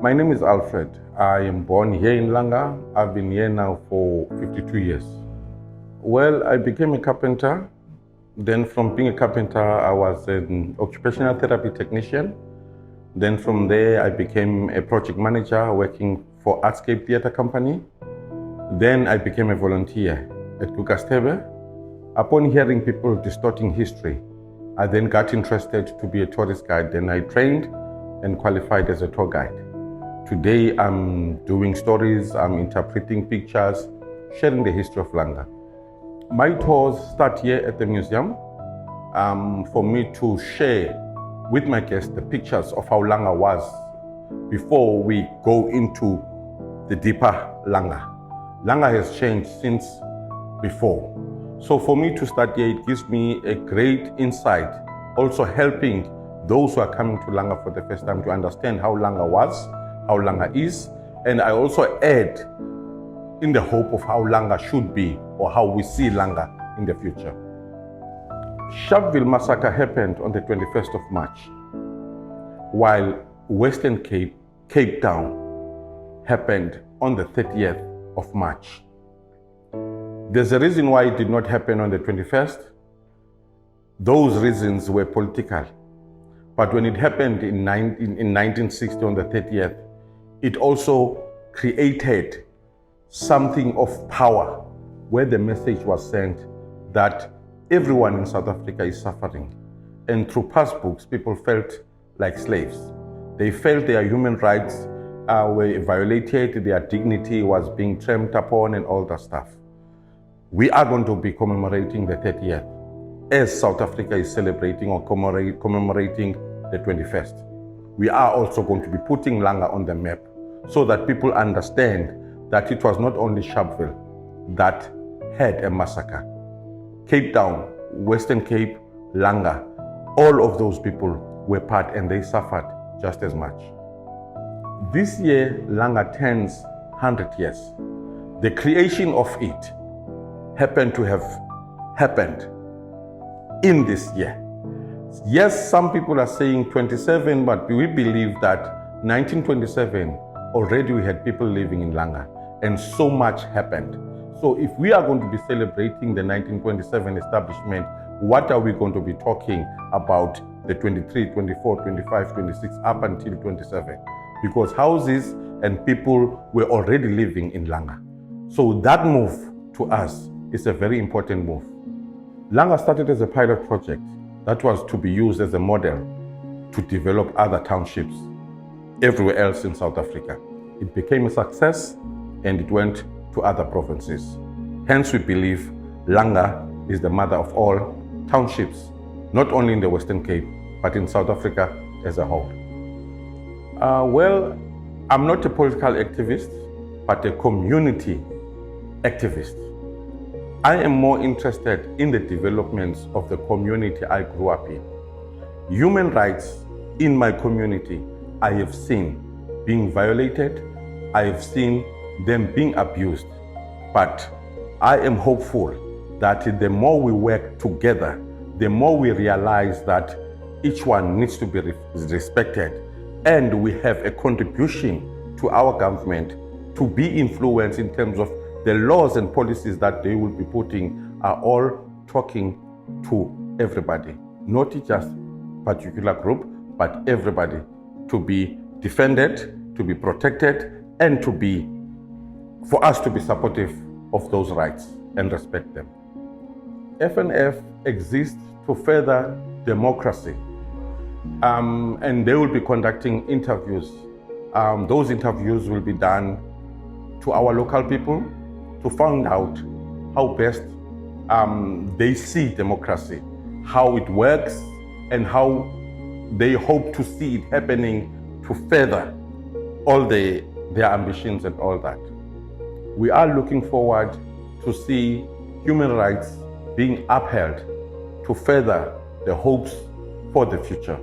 My name is Alfred. I am born here in Langa. I've been here now for 52 years. Well, I became a carpenter. Then from being a carpenter, I was an occupational therapy technician. Then from there, I became a project manager working for Artscape Theatre Company. Then I became a volunteer at Kukastebe. Upon hearing people distorting history, I then got interested to be a tourist guide. Then I trained and qualified as a tour guide. Today, I'm doing stories, I'm interpreting pictures, sharing the history of Langa. My tours start here at the museum for me to share with my guests the pictures of how Langa was before we go into the deeper Langa. Langa has changed since before. So for me to start here, it gives me a great insight, also helping those who are coming to Langa for the first time to understand how Langa was, how Langa is, and I also add in the hope of how Langa should be or how we see Langa in the future. Sharpville massacre happened on the 21st of March, while Western Cape Town happened on the 30th of March. There's a reason why it did not happen on the 21st. Those reasons were political. But when it happened in 1960 on the 30th, it also created something of power where the message was sent that everyone in South Africa is suffering. And through passbooks, people felt like slaves. They felt their human rights were violated, their dignity was being trampled upon and all that stuff. We are going to be commemorating the 30th as South Africa is celebrating or commemorating the 21st. We are also going to be putting Langa on the map so that people understand that it was not only Sharpville that had a massacre. Cape Town, Western Cape, Langa, all of those people were part and they suffered just as much. This year, Langa turns 100 years. The creation of it happened to have happened in this year. Yes, some people are saying 27, but we believe that 1927, already we had people living in Langa, and so much happened. So if we are going to be celebrating the 1927 establishment, what are we going to be talking about the 23, 24, 25, 26, up until 27? Because houses and people were already living in Langa. So that move to us is a very important move. Langa started as a pilot project that was to be used as a model to develop other townships everywhere else in South Africa. It became a success and it went to other provinces. Hence we believe Langa is the mother of all townships, not only in the Western Cape, but in South Africa as a whole. Well, I'm not a political activist, but a community activist. I am more interested in the developments of the community I grew up in. Human rights in my community, I have seen being violated, I have seen them being abused. But I am hopeful that the more we work together, the more we realize that each one needs to be respected, and we have a contribution to our government to be influenced in terms of the laws and policies that they will be putting are all talking to everybody, not just particular group, but everybody to be defended, to be protected, and for us to be supportive of those rights and respect them. FNF exists to further democracy, and they will be conducting interviews. Those interviews will be done to our local people to find out how best they see democracy, how it works, and how they hope to see it happening to further all their ambitions and all that. We are looking forward to see human rights being upheld to further the hopes for the future.